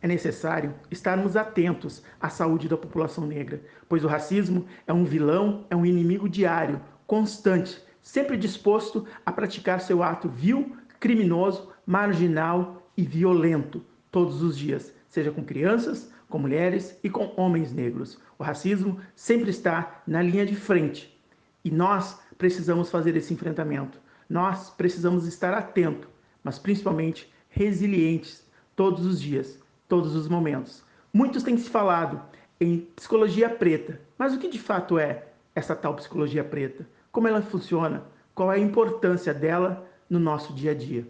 é necessário estarmos atentos à saúde da população negra, pois o racismo é um vilão, é um inimigo diário, constante, sempre disposto a praticar seu ato vil, criminoso, marginal e violento todos os dias, seja com crianças, com mulheres e com homens negros. O racismo sempre está na linha de frente e nós precisamos fazer esse enfrentamento. Nós precisamos estar atentos, mas principalmente resilientes todos os dias, todos os momentos. Muitos têm se falado em psicologia preta, mas o que de fato é essa tal psicologia preta? Como ela funciona? Qual é a importância dela no nosso dia a dia?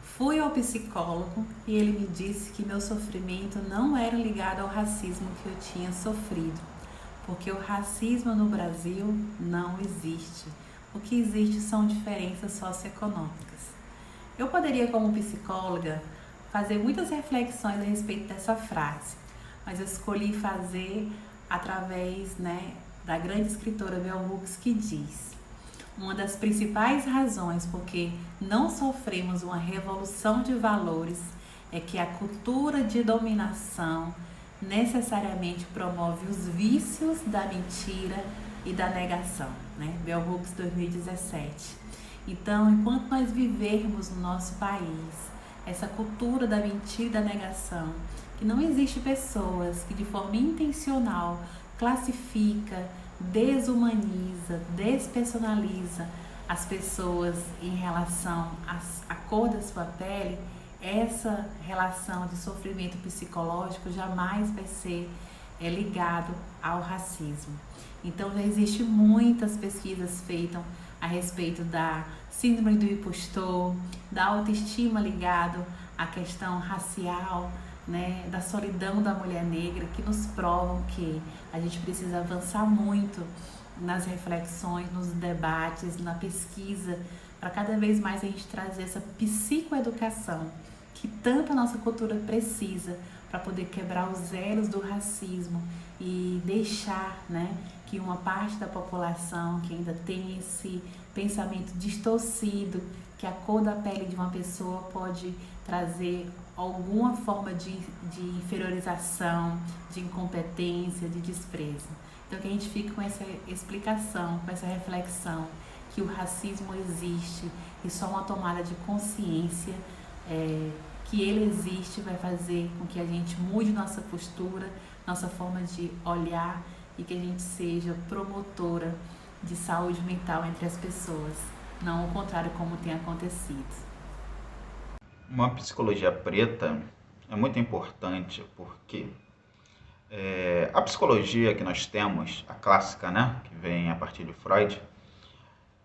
Fui ao psicólogo e ele me disse que meu sofrimento não era ligado ao racismo que eu tinha sofrido, porque o racismo no Brasil não existe. O que existe são diferenças socioeconômicas. Eu poderia, como psicóloga, fazer muitas reflexões a respeito dessa frase, mas eu escolhi fazer através da grande escritora Bell Hooks, que diz: uma das principais razões por que não sofremos uma revolução de valores é que a cultura de dominação necessariamente promove os vícios da mentira e da negação. Bell Hooks, 2017. Então, enquanto nós vivermos no nosso país essa cultura da mentira e da negação, que não existe pessoas que de forma intencional classifica, desumaniza, despersonaliza as pessoas em relação à cor da sua pele, essa relação de sofrimento psicológico jamais vai ser ligado ao racismo. Então já existem muitas pesquisas feitas a respeito da síndrome do impostor, da autoestima ligado à questão racial, da solidão da mulher negra, que nos provam que a gente precisa avançar muito nas reflexões, nos debates, na pesquisa, para cada vez mais a gente trazer essa psicoeducação que tanto a nossa cultura precisa para poder quebrar os elos do racismo e deixar que uma parte da população que ainda tem esse pensamento distorcido, que a cor da pele de uma pessoa pode trazer alguma forma de inferiorização, de incompetência, de desprezo. Então que a gente fique com essa explicação, com essa reflexão, que o racismo existe e só uma tomada de consciência que ele existe vai fazer com que a gente mude nossa postura, nossa forma de olhar e que a gente seja promotora de saúde mental entre as pessoas, não o contrário como tem acontecido. Uma psicologia preta é muito importante porque a psicologia que nós temos, a clássica, que vem a partir de Freud,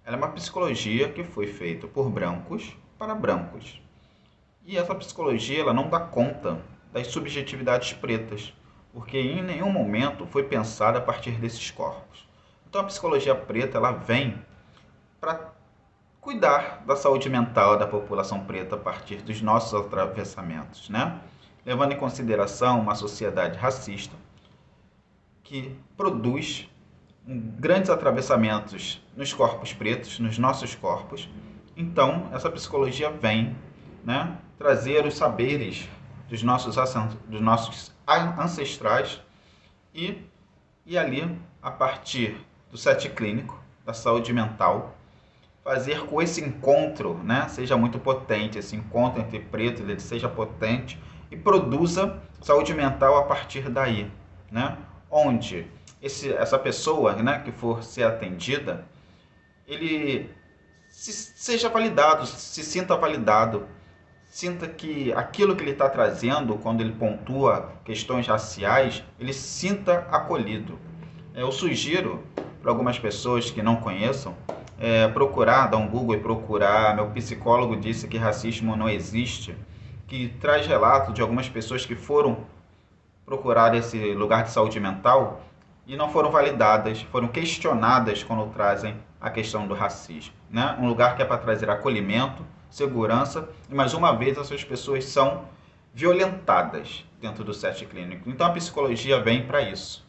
ela é uma psicologia que foi feita por brancos para brancos. E essa psicologia ela não dá conta das subjetividades pretas, porque em nenhum momento foi pensada a partir desses corpos. Então a psicologia preta ela vem para cuidar da saúde mental da população preta a partir dos nossos atravessamentos, levando em consideração uma sociedade racista que produz grandes atravessamentos nos corpos pretos, nos nossos corpos. Então essa psicologia vem trazer os saberes dos nossos ancestrais e ali, a partir do set clínico, da saúde mental, fazer com esse encontro seja muito potente, esse encontro entre pretos ele seja potente e produza saúde mental a partir daí, onde essa pessoa que for ser atendida, ele seja validado, se sinta validado, sinta que aquilo que ele está trazendo, quando ele pontua questões raciais, ele se sinta acolhido. Eu sugiro para algumas pessoas que não conheçam, procurar, dar um Google e procurar Meu Psicólogo Disse que Racismo Não Existe, que traz relatos de algumas pessoas que foram procurar esse lugar de saúde mental e não foram validadas, foram questionadas quando trazem a questão do racismo. Um lugar que é para trazer acolhimento, segurança, e mais uma vez essas pessoas são violentadas dentro do set clínico. Então a psicologia vem para isso,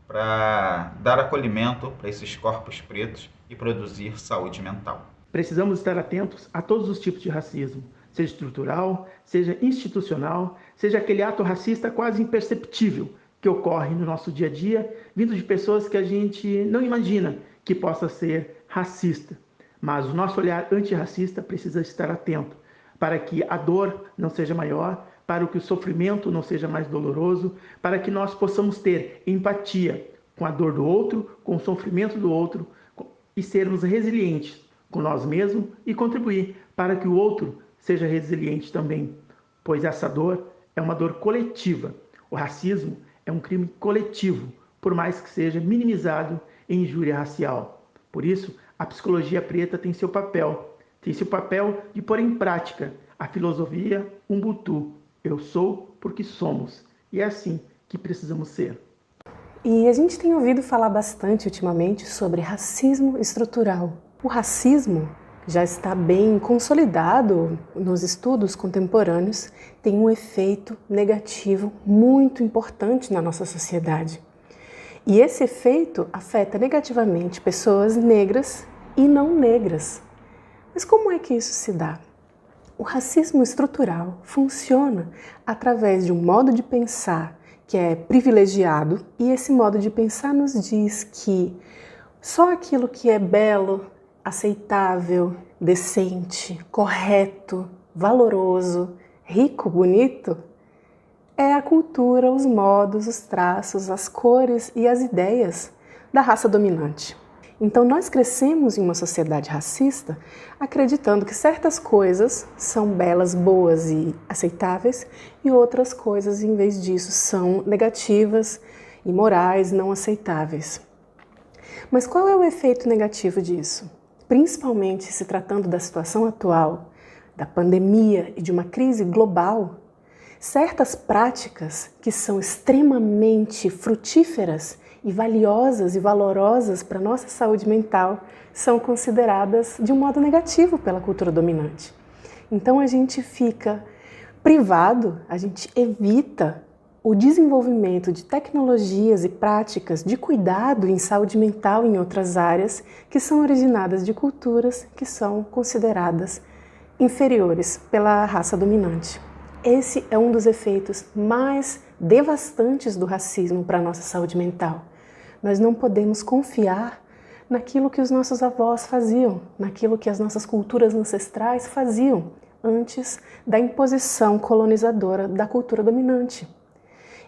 para dar acolhimento para esses corpos pretos e produzir saúde mental. Precisamos estar atentos a todos os tipos de racismo, seja estrutural, seja institucional, seja aquele ato racista quase imperceptível que ocorre no nosso dia a dia, vindo de pessoas que a gente não imagina que possa ser racista. Mas o nosso olhar antirracista precisa estar atento para que a dor não seja maior, para que o sofrimento não seja mais doloroso, para que nós possamos ter empatia com a dor do outro, com o sofrimento do outro e sermos resilientes com nós mesmos e contribuir para que o outro seja resiliente também, pois essa dor é uma dor coletiva. O racismo é um crime coletivo, por mais que seja minimizado em injúria racial. Por isso, a psicologia preta tem seu papel de pôr em prática a filosofia Ubuntu. Eu sou porque somos, e é assim que precisamos ser. E a gente tem ouvido falar bastante ultimamente sobre racismo estrutural. O racismo já está bem consolidado nos estudos contemporâneos, tem um efeito negativo muito importante na nossa sociedade. E esse efeito afeta negativamente pessoas negras e não negras. Mas como é que isso se dá? O racismo estrutural funciona através de um modo de pensar que é privilegiado, e esse modo de pensar nos diz que só aquilo que é belo, aceitável, decente, correto, valoroso, rico, bonito, é a cultura, os modos, os traços, as cores e as ideias da raça dominante. Então nós crescemos em uma sociedade racista acreditando que certas coisas são belas, boas e aceitáveis e outras coisas, em vez disso, são negativas, imorais, não aceitáveis. Mas qual é o efeito negativo disso? Principalmente se tratando da situação atual, da pandemia e de uma crise global, certas práticas que são extremamente frutíferas e valiosas e valorosas para a nossa saúde mental são consideradas de um modo negativo pela cultura dominante. Então a gente fica privado, a gente evita o desenvolvimento de tecnologias e práticas de cuidado em saúde mental em outras áreas que são originadas de culturas que são consideradas inferiores pela raça dominante. Esse é um dos efeitos mais devastantes do racismo para a nossa saúde mental. Nós não podemos confiar naquilo que os nossos avós faziam, naquilo que as nossas culturas ancestrais faziam antes da imposição colonizadora da cultura dominante.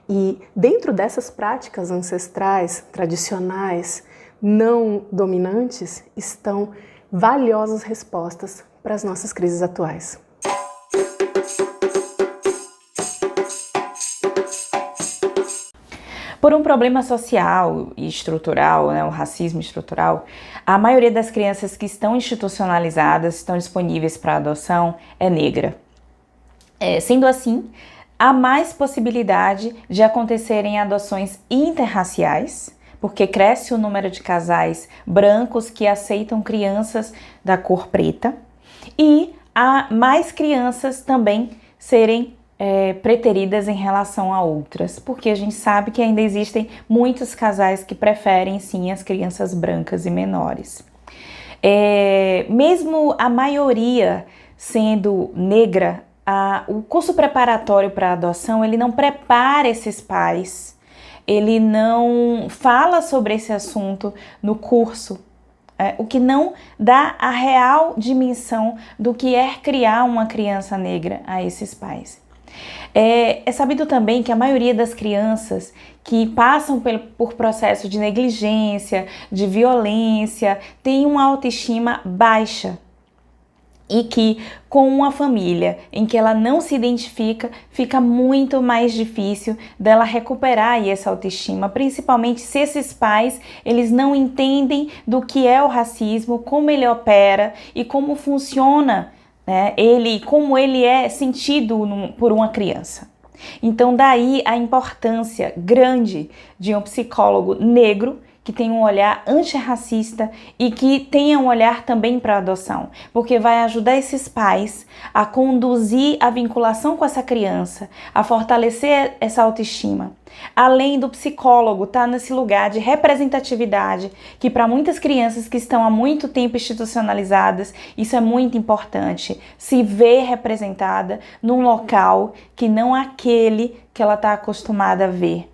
E dentro dessas práticas ancestrais, tradicionais, não dominantes, estão valiosas respostas para as nossas crises atuais. Por um problema social e estrutural, o racismo estrutural, a maioria das crianças que estão institucionalizadas, estão disponíveis para adoção, é negra. Sendo assim, há mais possibilidade de acontecerem adoções interraciais, porque cresce o número de casais brancos que aceitam crianças da cor preta, e há mais crianças também serem preteridas em relação a outras, porque a gente sabe que ainda existem muitos casais que preferem sim as crianças brancas e menores. Mesmo a maioria sendo negra, o curso preparatório para a adoção, ele não prepara esses pais, ele não fala sobre esse assunto no curso, o que não dá a real dimensão do que é criar uma criança negra a esses pais. É sabido também que a maioria das crianças que passam por processo de negligência, de violência, tem uma autoestima baixa. E que com uma família em que ela não se identifica, fica muito mais difícil dela recuperar aí essa autoestima, principalmente se esses pais eles não entendem do que é o racismo, como ele opera e como funciona, como ele é sentido por uma criança. Então daí a importância grande de um psicólogo negro que tenha um olhar antirracista e que tenha um olhar também para a adoção, porque vai ajudar esses pais a conduzir a vinculação com essa criança, a fortalecer essa autoestima. Além do psicólogo estar nesse lugar de representatividade, que para muitas crianças que estão há muito tempo institucionalizadas, isso é muito importante, se ver representada num local que não aquele que ela está acostumada a ver.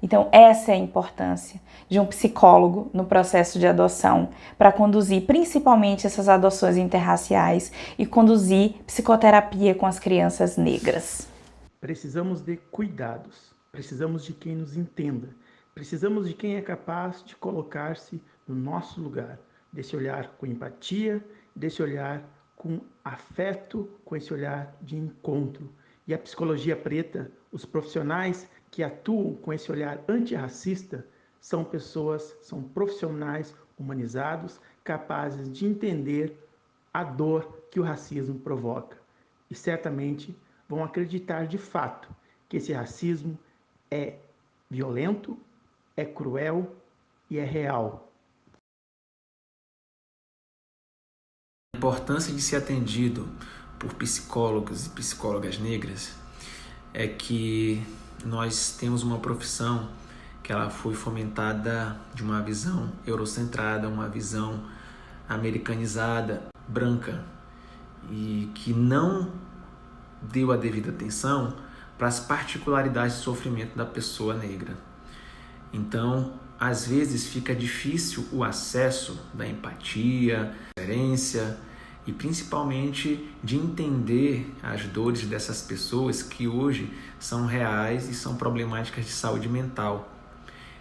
Então, essa é a importância de um psicólogo no processo de adoção, para conduzir principalmente essas adoções interraciais e conduzir psicoterapia com as crianças negras. Precisamos de cuidados, precisamos de quem nos entenda, precisamos de quem é capaz de colocar-se no nosso lugar, desse olhar com empatia, desse olhar com afeto, com esse olhar de encontro. E a psicologia preta, os profissionais que atuam com esse olhar antirracista, são pessoas, são profissionais humanizados, capazes de entender a dor que o racismo provoca. E certamente vão acreditar de fato que esse racismo é violento, é cruel e é real. A importância de ser atendido por psicólogos e psicólogas negras é que nós temos uma profissão que ela foi fomentada de uma visão eurocentrada, uma visão americanizada, branca, e que não deu a devida atenção para as particularidades do sofrimento da pessoa negra. Então, às vezes fica difícil o acesso da empatia, referência e principalmente de entender as dores dessas pessoas que hoje são reais e são problemáticas de saúde mental,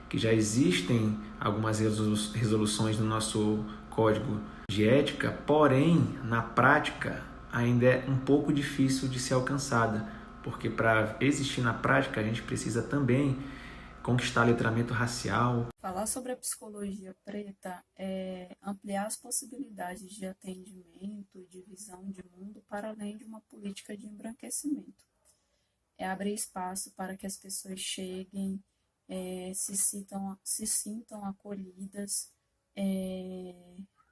que já existem algumas resoluções no nosso código de ética, porém, na prática, ainda é um pouco difícil de ser alcançada, porque para existir na prática a gente precisa também conquistar letramento racial. Falar sobre a psicologia preta é ampliar as possibilidades de atendimento, de visão de mundo para além de uma política de embranquecimento. É abrir espaço para que as pessoas cheguem, se sintam acolhidas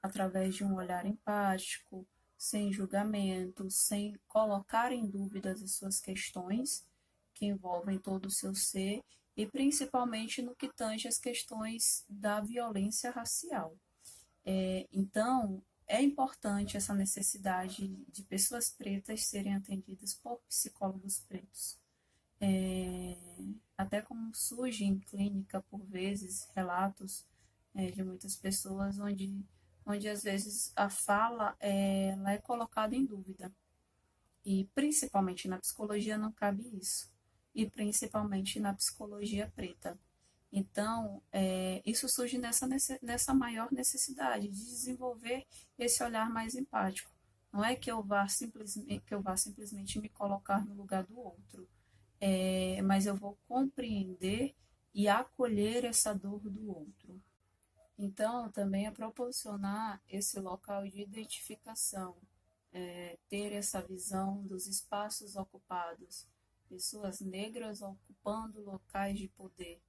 através de um olhar empático, sem julgamento, sem colocar em dúvidas as suas questões que envolvem todo o seu ser e principalmente no que tange as questões da violência racial. Então, é importante essa necessidade de pessoas pretas serem atendidas por psicólogos pretos. Até como surge em clínica, por vezes, relatos de muitas pessoas onde às vezes a fala ela é colocada em dúvida. E principalmente na psicologia não cabe isso. E principalmente na psicologia preta. Então, isso surge nessa maior necessidade de desenvolver esse olhar mais empático. Não é que eu vá simplesmente me colocar no lugar do outro, mas eu vou compreender e acolher essa dor do outro. Então, também é proporcionar esse local de identificação, ter essa visão dos espaços ocupados, pessoas negras ocupando locais de poder.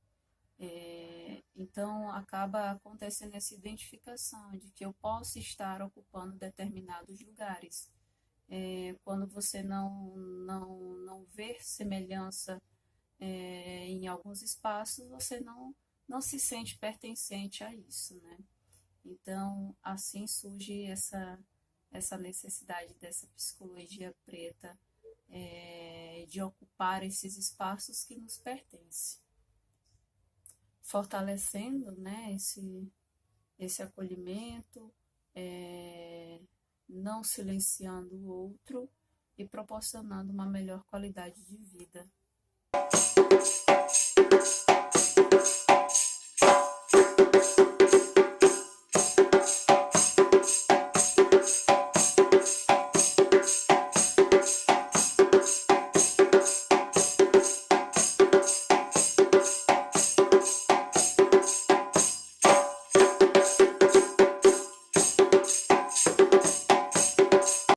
Então, acaba acontecendo essa identificação de que eu posso estar ocupando determinados lugares. Quando você não vê semelhança em alguns espaços, você não se sente pertencente a isso, né? Então, assim surge essa necessidade dessa psicologia preta de ocupar esses espaços que nos pertencem, fortalecendo, né, esse acolhimento, não silenciando o outro e proporcionando uma melhor qualidade de vida.